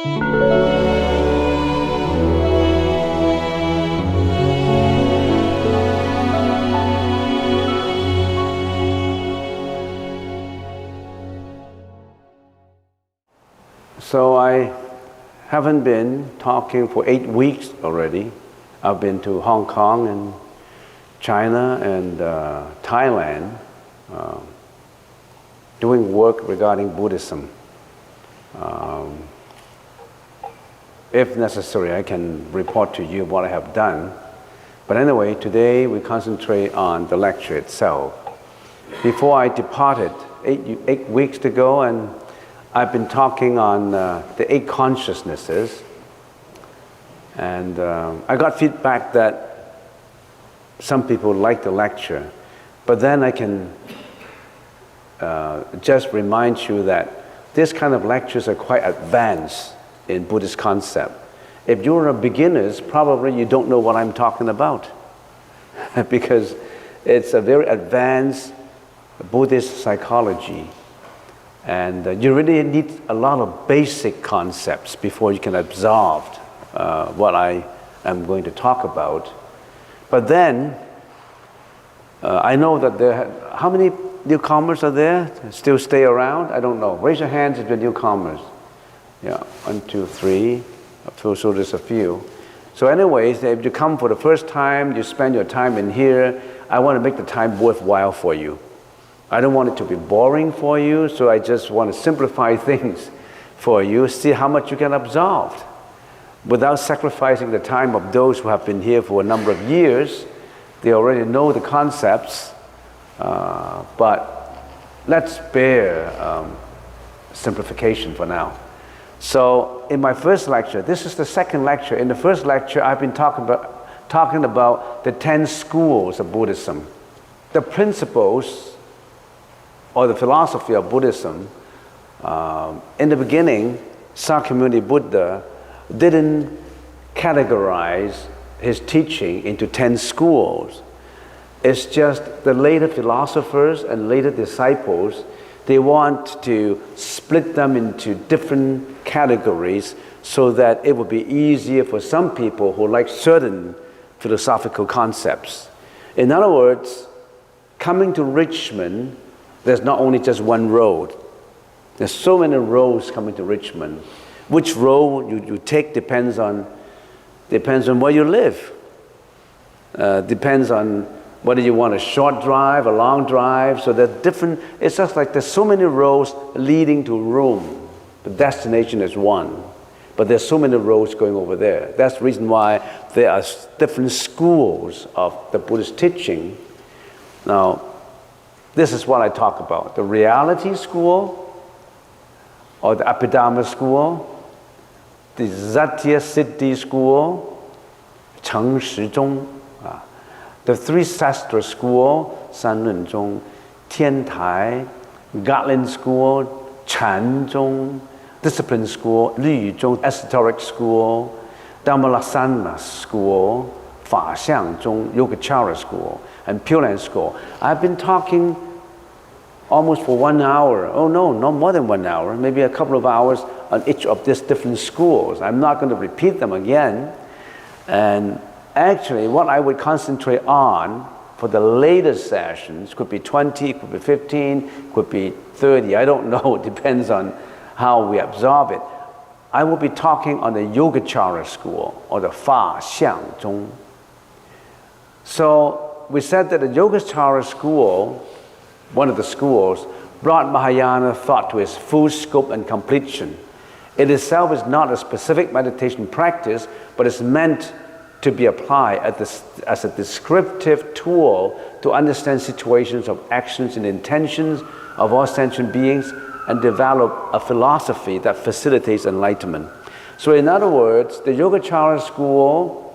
So I haven't been talking for 8 weeks already. I've been to Hong Kong and China and Thailand doing work regarding Buddhism. If necessary, I can report to you what I have done. But anyway, today we concentrate on the lecture itself. Before I departed 8 weeks ago, and I've been talking on the 8 consciousnesses, and I got feedback that some people like the lecture, but then I can just remind you that this kind of lectures are quite advanced in Buddhist concept. If you're a beginner, probably you don't know what I'm talking about because it's a very advanced Buddhist psychology. And you really need a lot of basic concepts before you can absorb what I am going to talk about. But then, I know that how many newcomers are there? Still stay around? I don't know. Raise your hands if you're newcomers. Yeah, 1, 2, 3. So there's a few. So anyways, if you come for the first time, you spend your time in here, I want to make the time worthwhile for you. I don't want it to be boring for you, so I just want to simplify things for you, see how much you can absorb without sacrificing the time of those who have been here for a number of years. They already know the concepts, but let's bear simplification for now. So in my first lecture, this is the second lecture. In the first lecture, I've been talking about the 10 schools of Buddhism, the principles or the philosophy of Buddhism. In the beginning, Sakyamuni Buddha didn't categorize his teaching into 10 schools. It's just the later philosophers and later disciples, they want to split them into different categories so that it would be easier for some people who like certain philosophical concepts. In other words, coming to Richmond, there's not only just one road. There's so many roads coming to Richmond. Which road you take depends on where you live. Depends on whether you want a short drive, a long drive. So there's different, it's just like there's so many roads leading to Rome. The destination is one. But there's so many roads going over there. That's the reason why there are different schools of the Buddhist teaching. Now, this is what I talk about. The reality school, or the Abhidharma school, the Satya Siddhi school, Cheng Shi Zhong, the Three Sastra school, San Lun Zhong, Tian Tai, Gatlin school, Chan Zhong, Discipline school, Lü Zhong, Esoteric school, Dhammalasana school, Fa Xiang Zhong, Yogachara school, and Pure Land school. I've been talking almost for 1 hour. Oh no, not more than 1 hour, maybe a couple of hours on each of these different schools. I'm not going to repeat them again. And actually, what I would concentrate on for the later sessions, could be 20, could be 15, could be 30, I don't know, it depends on how we absorb it. I will be talking on the Yogachara school, or the Fa Xiang Zhong. So we said that the Yogachara school, one of the schools, brought Mahayana thought to its full scope and completion. It itself is not a specific meditation practice, but is meant to be applied as a descriptive tool to understand situations of actions and intentions of all sentient beings and develop a philosophy that facilitates enlightenment. So in other words, the Yogachara school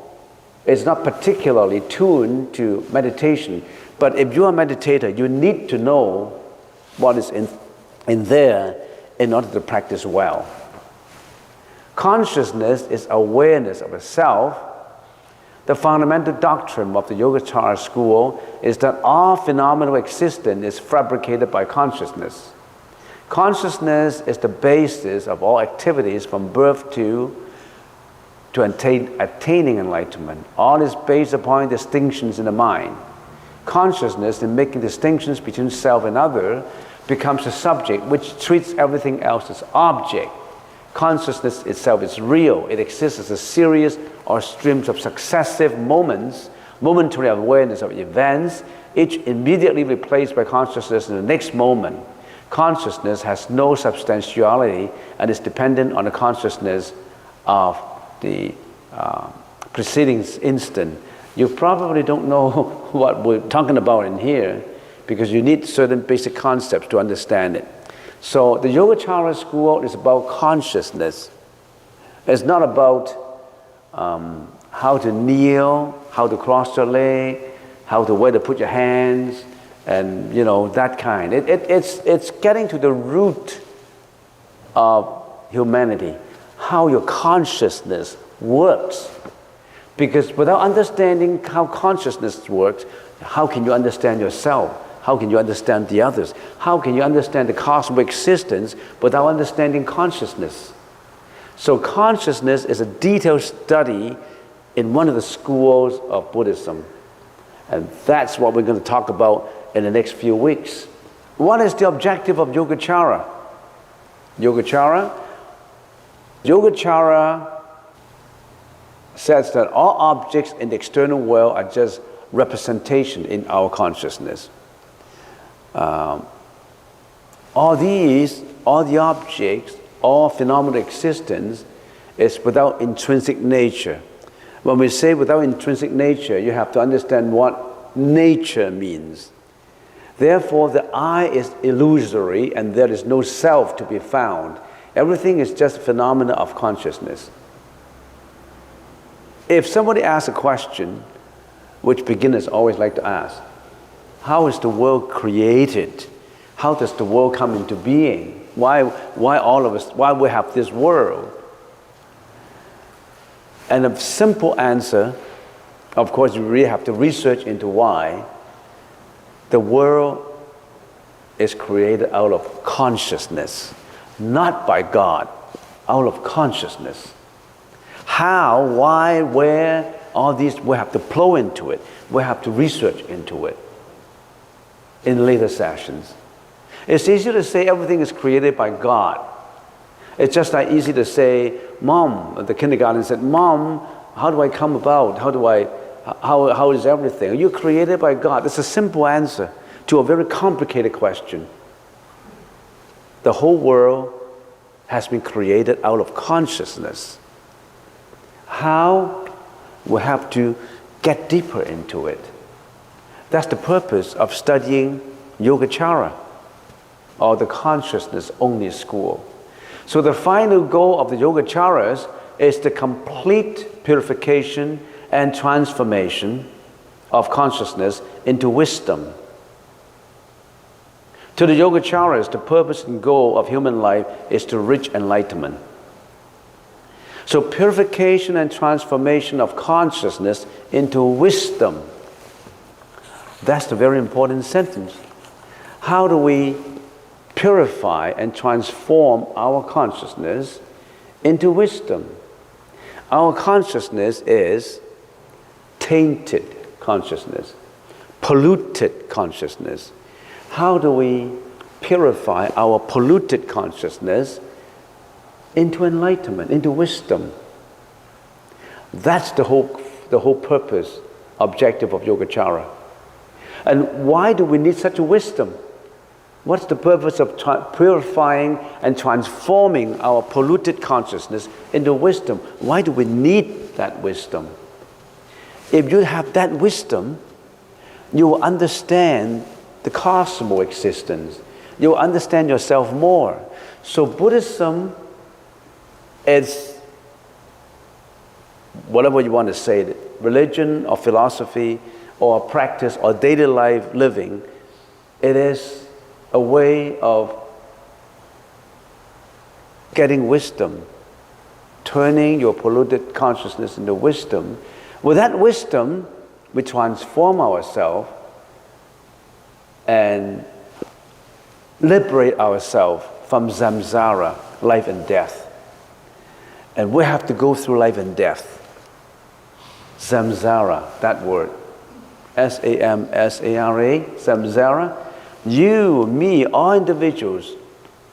is not particularly tuned to meditation, but if you're a meditator, you need to know what is in there in order to practice well. Consciousness is awareness of a self. The fundamental doctrine of the Yogachara school is that all phenomenal existence is fabricated by consciousness. Consciousness is the basis of all activities from birth to attaining enlightenment. All is based upon distinctions in the mind. Consciousness, in making distinctions between self and other, becomes a subject which treats everything else as object. Consciousness itself is real. It exists as a series or streams of successive moments, momentary awareness of events, each immediately replaced by consciousness in the next moment. Consciousness has no substantiality and is dependent on the consciousness of the preceding instant. You probably don't know what we're talking about in here because you need certain basic concepts to understand it. So the Yogachara school is about consciousness. It's not about how to kneel, how to cross your leg, where to put your hands, and that kind. It's getting to the root of humanity, how your consciousness works. Because without understanding how consciousness works, how can you understand yourself? How can you understand the others? How can you understand the cosmic existence without understanding consciousness? So consciousness is a detailed study in one of the schools of Buddhism. And that's what we're going to talk about in the next few weeks. What is the objective of Yogachara? Yogachara says that all objects in the external world are just representation in our consciousness. All the objects, all phenomenal existence is without intrinsic nature. When we say without intrinsic nature, you have to understand what nature means. Therefore, the I is illusory and there is no self to be found. Everything is just a phenomena of consciousness. If somebody asks a question, which beginners always like to ask, how is the world created? How does the world come into being? Why all of us, why we have this world? And a simple answer, of course you really have to research into why. The world is created out of consciousness, not by God, out of consciousness. How, why, where, all these, we have to plow into it. We have to research into it in later sessions. It's easy to say everything is created by God. It's just like easy to say, Mom, at the kindergarten said, Mom, how do I come about? How is everything? Are you created by God? It's a simple answer to a very complicated question. The whole world has been created out of consciousness. How? We have to get deeper into it. That's the purpose of studying Yogachara, or the consciousness-only school. So the final goal of the Yogacharas is the complete purification and transformation of consciousness into wisdom. To the Yogacharas, the purpose and goal of human life is to reach enlightenment. So purification and transformation of consciousness into wisdom. That's the very important sentence. How do we purify and transform our consciousness into wisdom? Our consciousness is tainted consciousness, polluted consciousness. How do we purify our polluted consciousness into enlightenment, into wisdom? That's the whole purpose, objective of Yogachara. And why do we need such a wisdom? What's the purpose of purifying and transforming our polluted consciousness into wisdom? Why do we need that wisdom? If you have that wisdom, you will understand the cosmos existence. You will understand yourself more. So Buddhism is, whatever you want to say, religion or philosophy or practice or daily life living, it is a way of getting wisdom, turning your polluted consciousness into wisdom. With that wisdom, we transform ourselves and liberate ourselves from samsara, life and death. And we have to go through life and death. Samsara, that word. S-A-M-S-A-R-A, samsara. You, me, all individuals,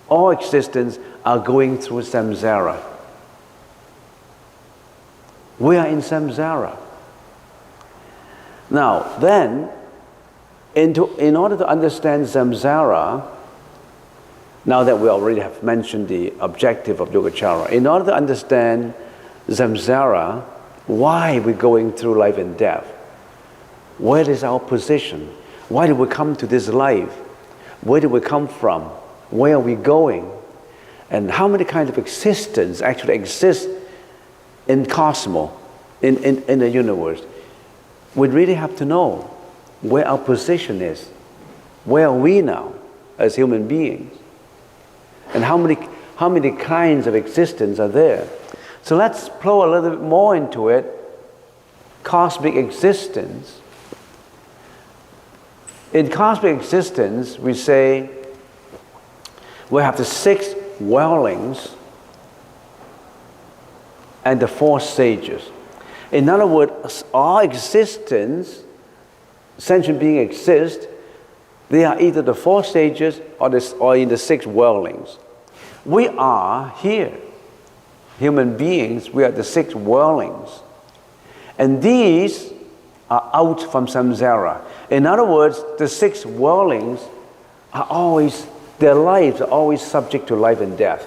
all existence are going through samsara. We are in samsara. Now, then, in order to understand samsara, now that we already have mentioned the objective of Yogachara, in order to understand samsara, why we're going through life and death, where is our position? Why did we come to this life? Where did we come from? Where are we going? And how many kinds of existence actually exist in cosmos, in the universe? We really have to know where our position is. Where are we now as human beings? And how many kinds of existence are there? So let's plow a little bit more into it. Cosmic existence. In cosmic existence, we say we have the 6 dwellings and the 4 stages. In other words, all existence, sentient being exists, they are either the 4 stages or in the 6 dwellings. We are here, human beings, we are the 6 dwellings. And these are out from samsara. In other words, the 6 dwellings are always, their lives are always subject to life and death.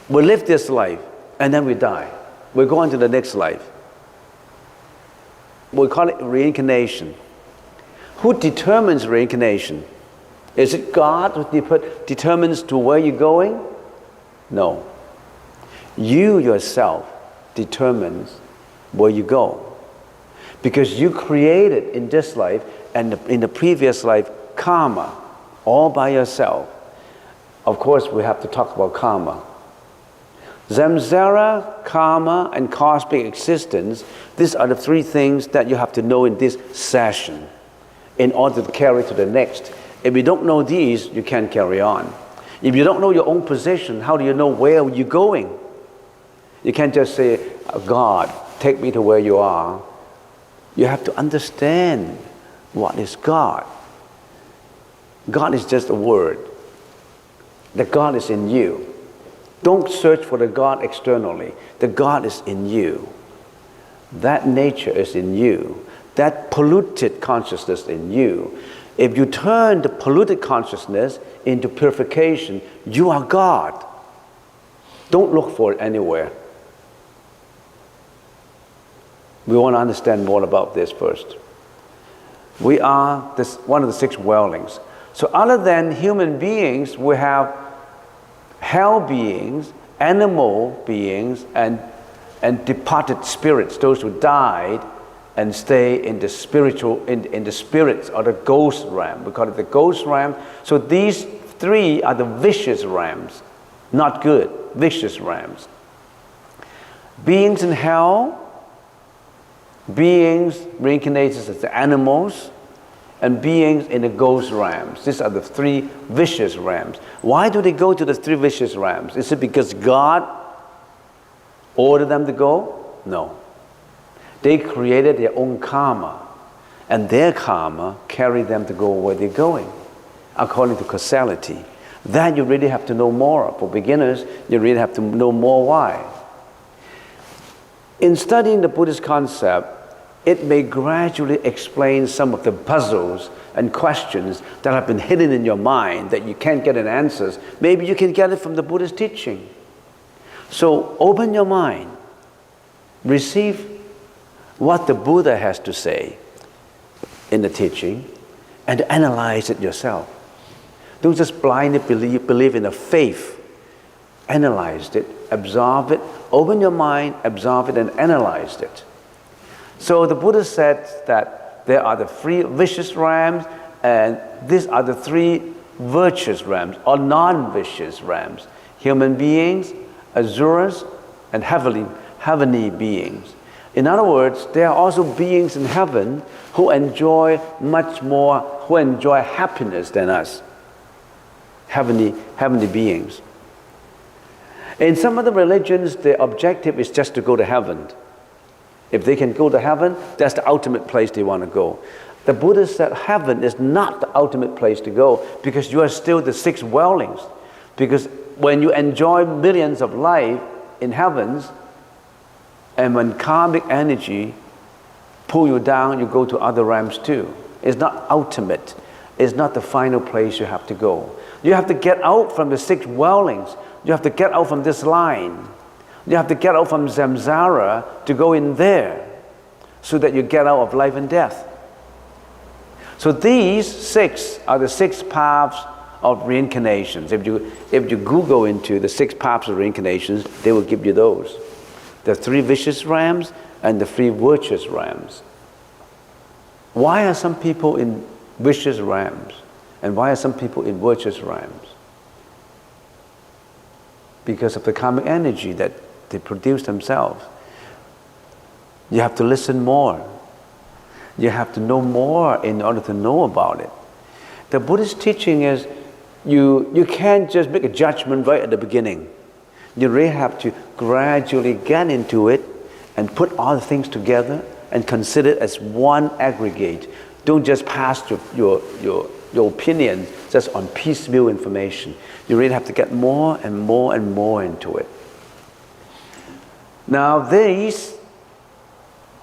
We live this life and then we die. We go on to the next life. We call it reincarnation. Who determines reincarnation? Is it God who determines to where you're going? No. You yourself determines where you go. Because you created in this life and in the previous life karma all by yourself. Of course, we have to talk about karma. Samsara, karma, and cosmic existence, these are the 3 things that you have to know in this session in order to carry to the next. If you don't know these, you can't carry on. If you don't know your own position, how do you know where you're going? You can't just say, God, take me to where you are. You have to understand what is God. God is just a word. The God is in you. Don't search for the God externally. The God is in you. That nature is in you. That polluted consciousness in you. If you turn the polluted consciousness into purification, you are God. Don't look for it anywhere. We want to understand more about this first. We are one of the 6 dwellings. So other than human beings, we have hell beings, animal beings, and departed spirits, those who died and stay in the spiritual, in the spirits or the ghost realm. We call it the ghost realm. So these 3 are the vicious realms, not good, vicious realms. Beings in hell, beings reincarnated as the animals, and beings in the ghost realms. These are the 3 vicious realms. Why do they go to the 3 vicious realms? Is it because God ordered them to go? No. They created their own karma, and their karma carried them to go where they're going, according to causality. That you really have to know more of. For beginners, you really have to know more why. In studying the Buddhist concept, it may gradually explain some of the puzzles and questions that have been hidden in your mind that you can't get an answers. Maybe you can get it from the Buddhist teaching. So open your mind. Receive what the Buddha has to say in the teaching and analyze it yourself. Don't just blindly believe in a faith. Analyze it, absorb it, open your mind, absorb it, and analyze it. So the Buddha said that there are the 3 vicious realms, and these are the 3 virtuous realms or non-vicious realms. Human beings, asuras, and heavenly beings. In other words, there are also beings in heaven who enjoy much more, who enjoy happiness than us. heavenly beings. In some other religions, the objective is just to go to heaven. If they can go to heaven, that's the ultimate place they want to go. The Buddha said heaven is not the ultimate place to go because you are still the six dwellings. Because when you enjoy millions of life in heavens, and when karmic energy pull you down, you go to other realms too. It's not ultimate. It's not the final place you have to go. You have to get out from the six dwellings. You have to get out from this line. You have to get out from samsara to go in there so that you get out of life and death. So these six are the six paths of reincarnations. If you Google into the six paths of reincarnations, they will give you those. The three vicious realms and the three virtuous realms. Why are some people in vicious realms? And why are some people in virtuous realms? Because of the karmic energy that they produce themselves. You have to listen more. You have to know more in order to know about it. The Buddhist teaching is you can't just make a judgment right at the beginning. You really have to gradually get into it and put all the things together and consider it as one aggregate. Don't just pass your opinion just on piecemeal information. You really have to get more and more and more into it. Now these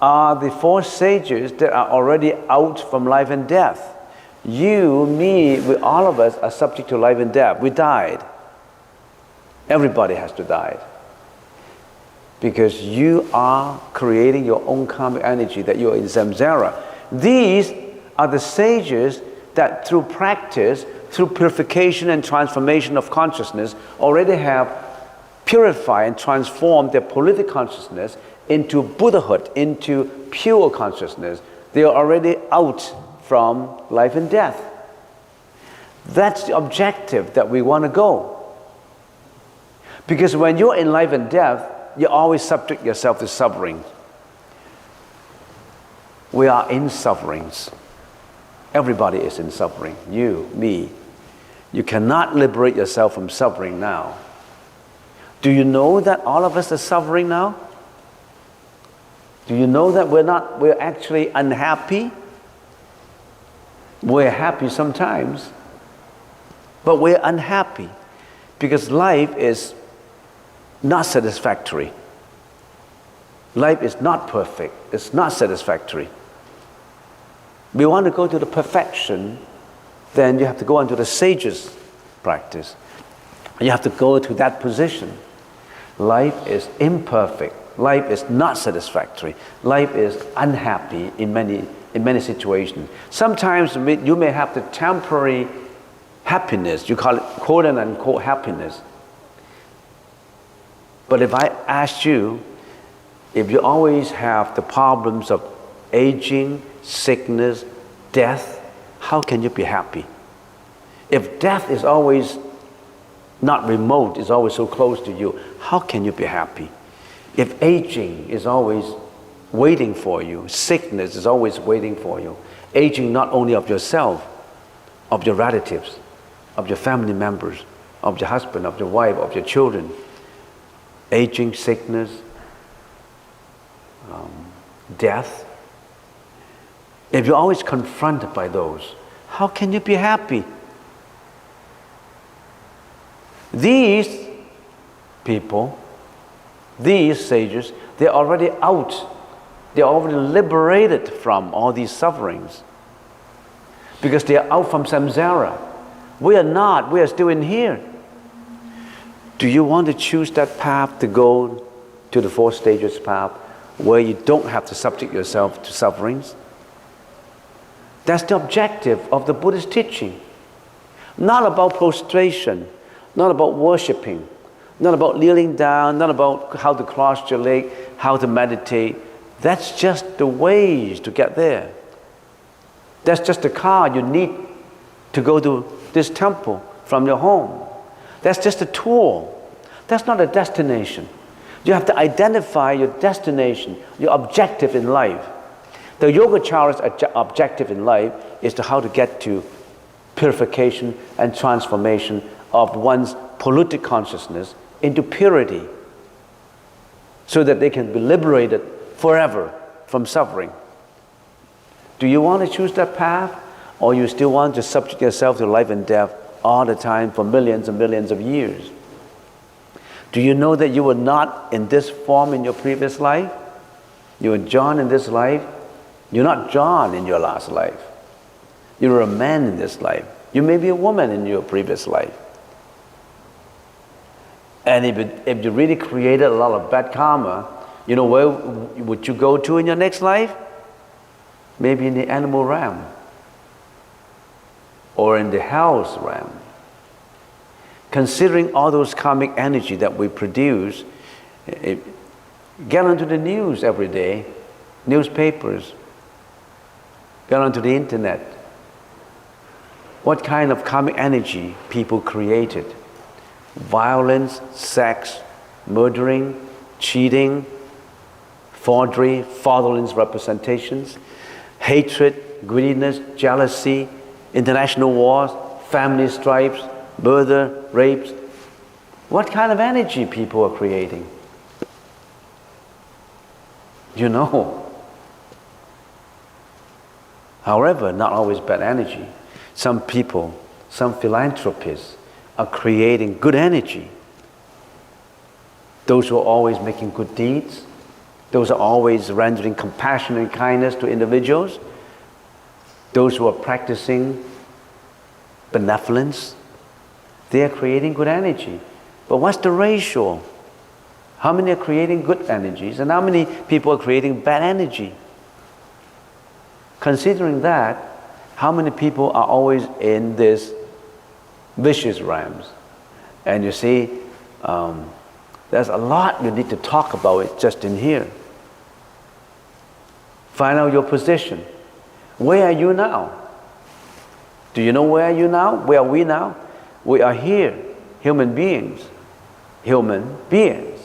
are the four sages that are already out from life and death. You, me, all of us are subject to life and death. We died. Everybody has to die. Because you are creating your own karmic energy, that you are in samsara. These are the sages that through practice, through purification and transformation of consciousness, already have purified and transformed their political consciousness into Buddhahood, into pure consciousness. They are already out from life and death. That's the objective that we want to go. Because when you're in life and death, you always subject yourself to suffering. We are in sufferings. Everybody is in suffering. You, me. You cannot liberate yourself from suffering now. Do you know that all of us are suffering now? Do you know that we're actually unhappy? We're happy sometimes, but we're unhappy because life is not satisfactory. Life is not perfect. It's not satisfactory. We want to go to the perfection, then you have to go on to the sage's practice. You have to go to that position. Life is imperfect. Life is not satisfactory. Life is unhappy in many situations. Sometimes you may have the temporary happiness. You call it quote and unquote happiness. But if I ask you, if you always have the problems of aging, sickness, death, how can you be happy? If death is always not remote, it's always so close to you, how can you be happy? If aging is always waiting for you, sickness is always waiting for you, aging not only of yourself, of your relatives, of your family members, of your husband, of your wife, of your children, aging, sickness, death. If you're always confronted by those, how can you be happy? These people, these sages, they're already out. They're already liberated from all these sufferings. Because they are out from samsara. We are not. We are still in here. Do you want to choose that path to go to the four stages path where you don't have to subject yourself to sufferings? That's the objective of the Buddhist teaching. Not about prostration, not about worshiping, not about kneeling down, not about how to cross your leg, how to meditate. That's just the ways to get there. That's just the car you need to go to this temple from your home. That's just a tool. That's not a destination. You have to identify your destination, your objective in life. The Yogachara's objective in life is to how to get to purification and transformation of one's polluted consciousness into purity so that they can be liberated forever from suffering. Do you want to choose that path, or you still want to subject yourself to life and death all the time for millions and millions of years? Do you know that you were not in this form in your previous life? You were John in this life. You're not John in your last life. You were a man in this life. You may be a woman in your previous life. And if you really created a lot of bad karma, you know where would you go to in your next life? Maybe in the animal realm, or in the hell's realm. Considering all those karmic energy that we produce, get onto the news every day, newspapers, get onto the internet. What kind of karmic energy people created? Violence, sex, murdering, cheating, forgery, fraudulent representations, hatred, greediness, jealousy, international wars, family strifes, murder, rapes. What kind of energy people are creating? You know. However, not always bad energy. Some people, some philanthropists are creating good energy. Those who are always making good deeds, those who are always rendering compassion and kindness to individuals, those who are practicing benevolence, they are creating good energy. But what's the ratio? How many are creating good energies and how many people are creating bad energy? Considering that, how many people are always in this vicious realms? And you see, there's a lot you need to talk about it just in here. Find out your position. Where are you now? Do you know where are you now? Where are we now? We are here, human beings. Human beings.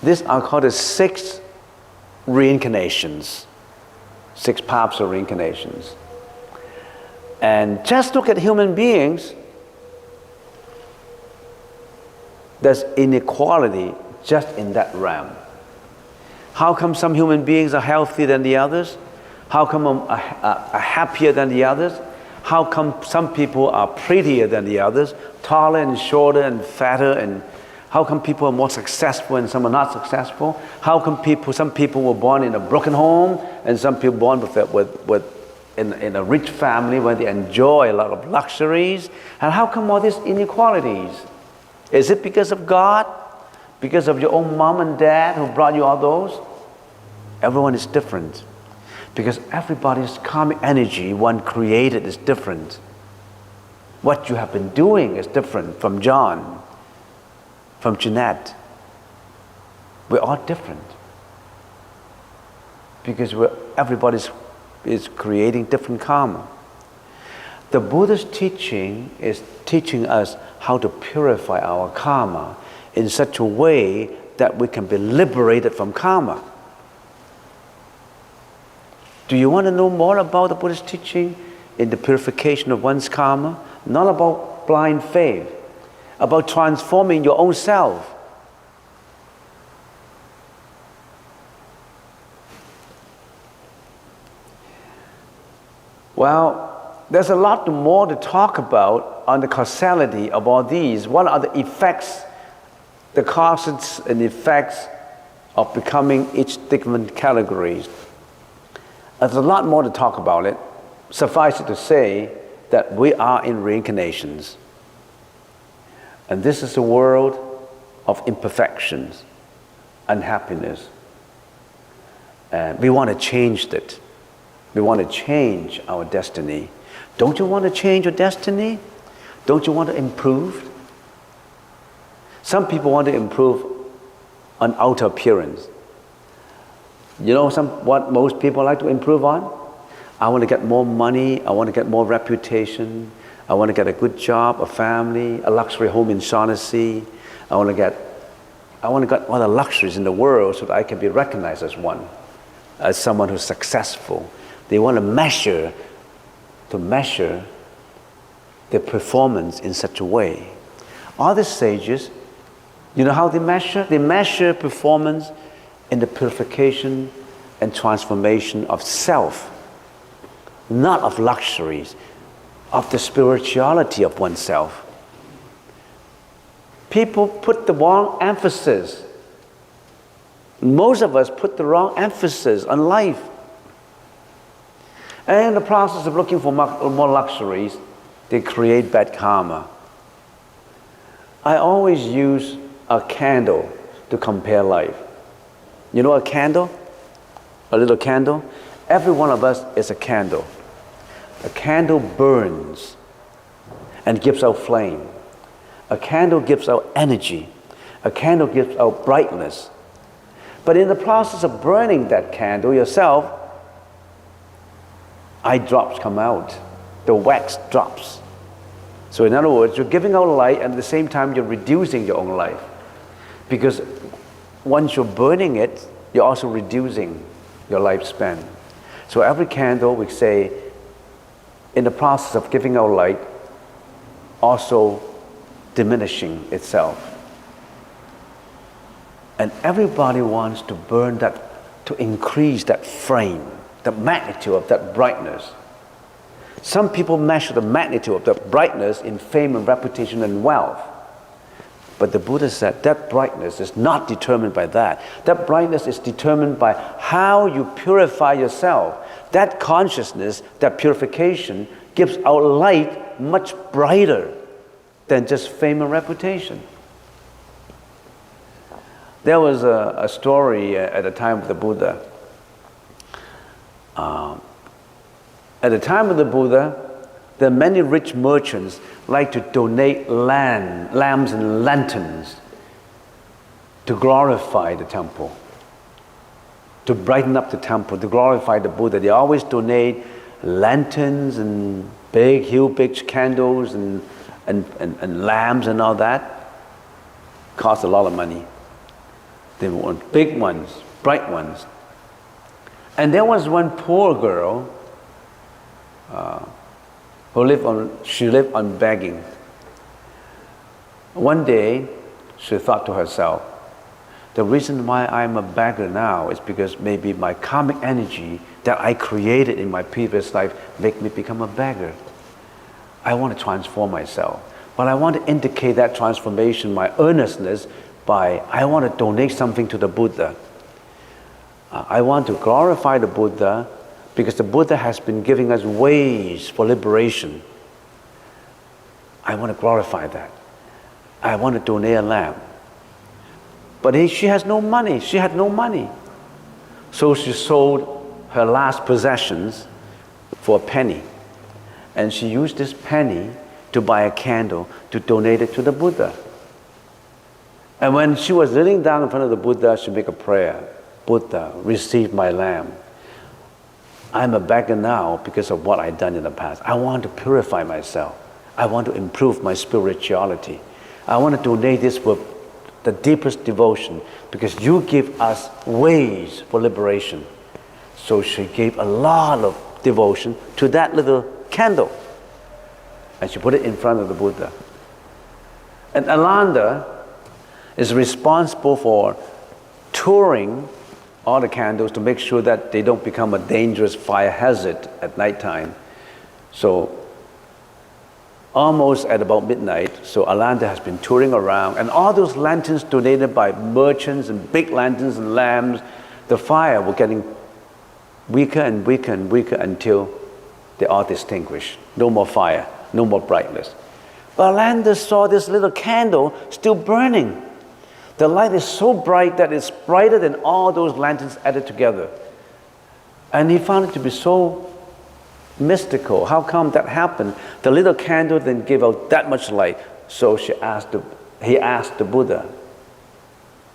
These are called the 6 reincarnations. 6 paths of reincarnations. And just look at human beings. There's inequality just in that realm. How come some human beings are healthier than the others? How come are happier than the others? How come some people are prettier than the others, taller and shorter and fatter? And how come people are more successful and some are not successful? How come some people were born in a broken home and some people born in a rich family where they enjoy a lot of luxuries? And how come all these inequalities? Is it because of God? Because of your own mom and dad who brought you all those? Everyone is different. Because everybody's karmic energy one created is different. What you have been doing is different from John, from Jeanette. We're all different. Because everybody is creating different karma. The Buddha's teaching is teaching us how to purify our karma in such a way that we can be liberated from karma. Do you want to know more about the Buddhist teaching in the purification of one's karma? Not about blind faith, about transforming your own self. Well, there's a lot more to talk about on the causality of all these. What are the effects, the causes and effects of becoming each different categories? There's a lot more to talk about it. Suffice it to say that we are in reincarnations. And this is a world of imperfections, unhappiness. And we want to change it. We want to change our destiny. Don't you want to change your destiny? Don't you want to improve? Some people want to improve on outer appearance. You know what most people like to improve on? I want to get more money, I want to get more reputation, I want to get a good job, a family, a luxury home in Shaughnessy. I want to get all the luxuries in the world so that I can be recognized as one, as someone who's successful. They want to measure their their performance in such a way. Other sages, you know how they measure? They measure performance in the purification and transformation of self, not of luxuries, of the spirituality of oneself. People put the wrong emphasis. Most of us put the wrong emphasis on life. And in the process of looking for more luxuries, they create bad karma. I always use a candle to compare life. You know a candle? A little candle? Every one of us is a candle. A candle burns and gives out flame. A candle gives out energy. A candle gives out brightness. But in the process of burning that candle yourself, eye drops come out. The wax drops. So in other words, you're giving out light and at the same time you're reducing your own life. Because once you're burning it, you're also reducing your lifespan. So every candle, we say, in the process of giving out light, also diminishing itself. And everybody wants to burn that, to increase that flame, the magnitude of that brightness. Some people measure the magnitude of that brightness in fame and reputation and wealth. But the Buddha said that brightness is not determined by that. That brightness is determined by how you purify yourself. That consciousness, that purification, gives out light much brighter than just fame and reputation. There was a story at the time of the Buddha. At the time of the Buddha, there are many rich merchants like to donate lamps and lanterns to glorify the temple, to brighten up the temple, to glorify the Buddha. They always donate lanterns and huge candles and lamps and all that. Cost a lot of money. They want big ones, bright ones. And there was one poor girl who lived on begging. One day, she thought to herself, the reason why I'm a beggar now is because maybe my karmic energy that I created in my previous life make me become a beggar. I want to transform myself. But I want to indicate that transformation, my earnestness, by I want to donate something to the Buddha. I want to glorify the Buddha because the Buddha has been giving us ways for liberation. I want to glorify that. I want to donate a lamp. But she has no money. She had no money. So she sold her last possessions for a penny. And she used this penny to buy a candle to donate it to the Buddha. And when she was kneeling down in front of the Buddha, she made a prayer. Buddha, receive my lamp. I'm a beggar now because of what I've done in the past. I want to purify myself. I want to improve my spirituality. I want to donate this with the deepest devotion because you give us ways for liberation. So she gave a lot of devotion to that little candle. And she put it in front of the Buddha. And Alanda is responsible for touring all the candles to make sure that they don't become a dangerous fire hazard at nighttime. So almost at about midnight, so Alanda has been touring around, and all those lanterns donated by merchants and big lanterns and lamps, the fire were getting weaker and weaker and weaker until they all extinguished. No more fire, no more brightness. But Alanda saw this little candle still burning. The light is so bright that it's brighter than all those lanterns added together. And he found it to be so mystical. How come that happened? The little candle didn't give out that much light. So he asked the Buddha.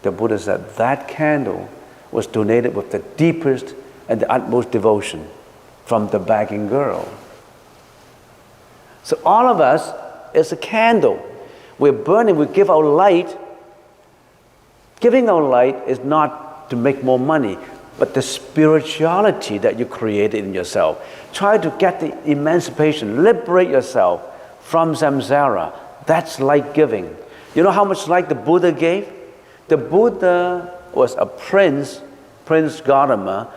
The Buddha said that candle was donated with the deepest and the utmost devotion from the begging girl. So all of us is a candle. We're burning, we give out light. Giving out light is not to make more money, but the spirituality that you created in yourself. Try to get the emancipation, liberate yourself from samsara. That's light giving. You know how much light the Buddha gave? The Buddha was a prince, Prince Gautama.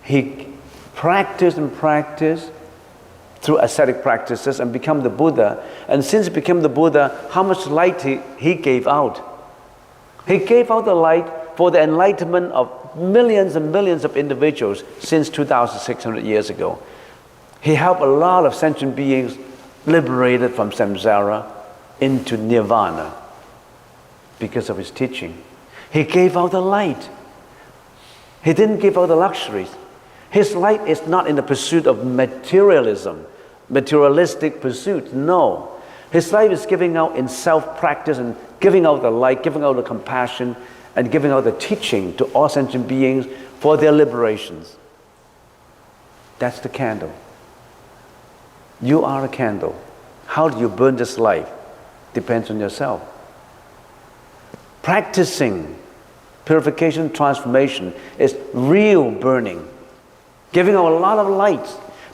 He practiced and practiced through ascetic practices and become the Buddha. And since he became the Buddha, how much light he gave out? He gave out the light for the enlightenment of millions and millions of individuals since 2,600 years ago. He helped a lot of sentient beings liberated from samsara into nirvana because of his teaching. He gave out the light. He didn't give out the luxuries. His light is not in the pursuit of materialism, materialistic pursuit. No. His life is giving out in self-practice and giving out the light, giving out the compassion, and giving out the teaching to all sentient beings for their liberations. That's the candle. You are a candle. How do you burn this life? Depends on yourself. Practicing purification, transformation is real burning. Giving out a lot of light.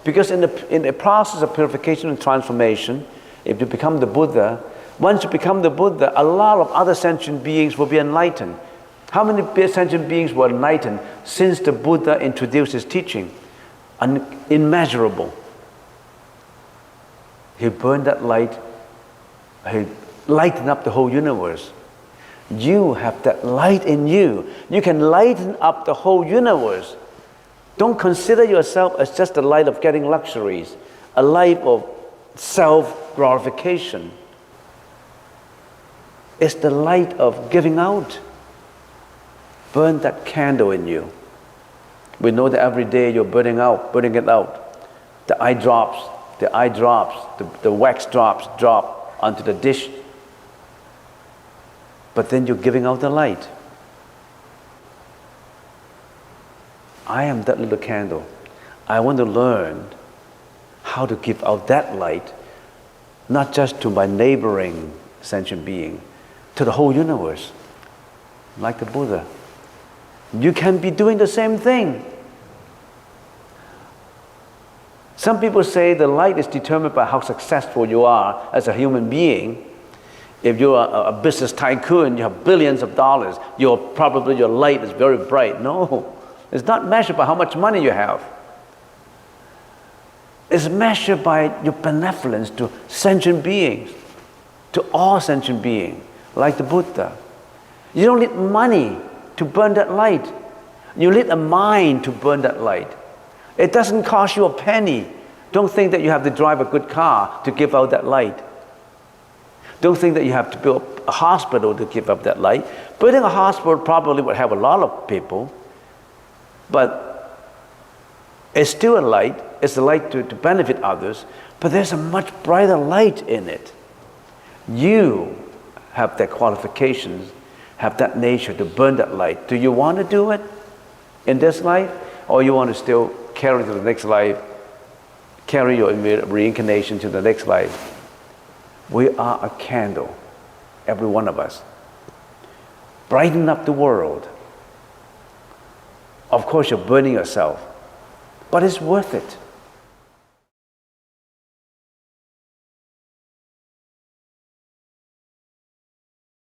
Because in the process of purification and transformation, if you become the Buddha, once you become the Buddha, a lot of other sentient beings will be enlightened. How many sentient beings were enlightened since the Buddha introduced his teaching? Immeasurable. He burned that light. He lightened up the whole universe. You have that light in you. You can lighten up the whole universe. Don't consider yourself as just a light of getting luxuries, a life of self-glorification. It's the light of giving out. Burn that candle in you. We know that every day you're burning it out. The eye drops, the wax drops drop onto the dish. But then you're giving out the light. I am that little candle. I want to learn how to give out that light, not just to my neighboring sentient being, to the whole universe, like the Buddha. You can be doing the same thing. Some people say the light is determined by how successful you are as a human being. If you're a business tycoon, you have billions of dollars, your light is very bright. No, it's not measured by how much money you have. It's measured by your benevolence to sentient beings, to all sentient beings, like the Buddha. You don't need money to burn that light. You need a mind to burn that light. It doesn't cost you a penny. Don't think that you have to drive a good car to give out that light. Don't think that you have to build a hospital to give up that light. Building a hospital probably would have a lot of people, but it's still a light. It's a light to benefit others, but there's a much brighter light in it. You have the qualifications, have that nature to burn that light. Do you want to do it in this life, or you want to still carry to the next life, carry your reincarnation to the next life? We are a candle, every one of us. Brighten up the world. Of course, you're burning yourself, but it's worth it.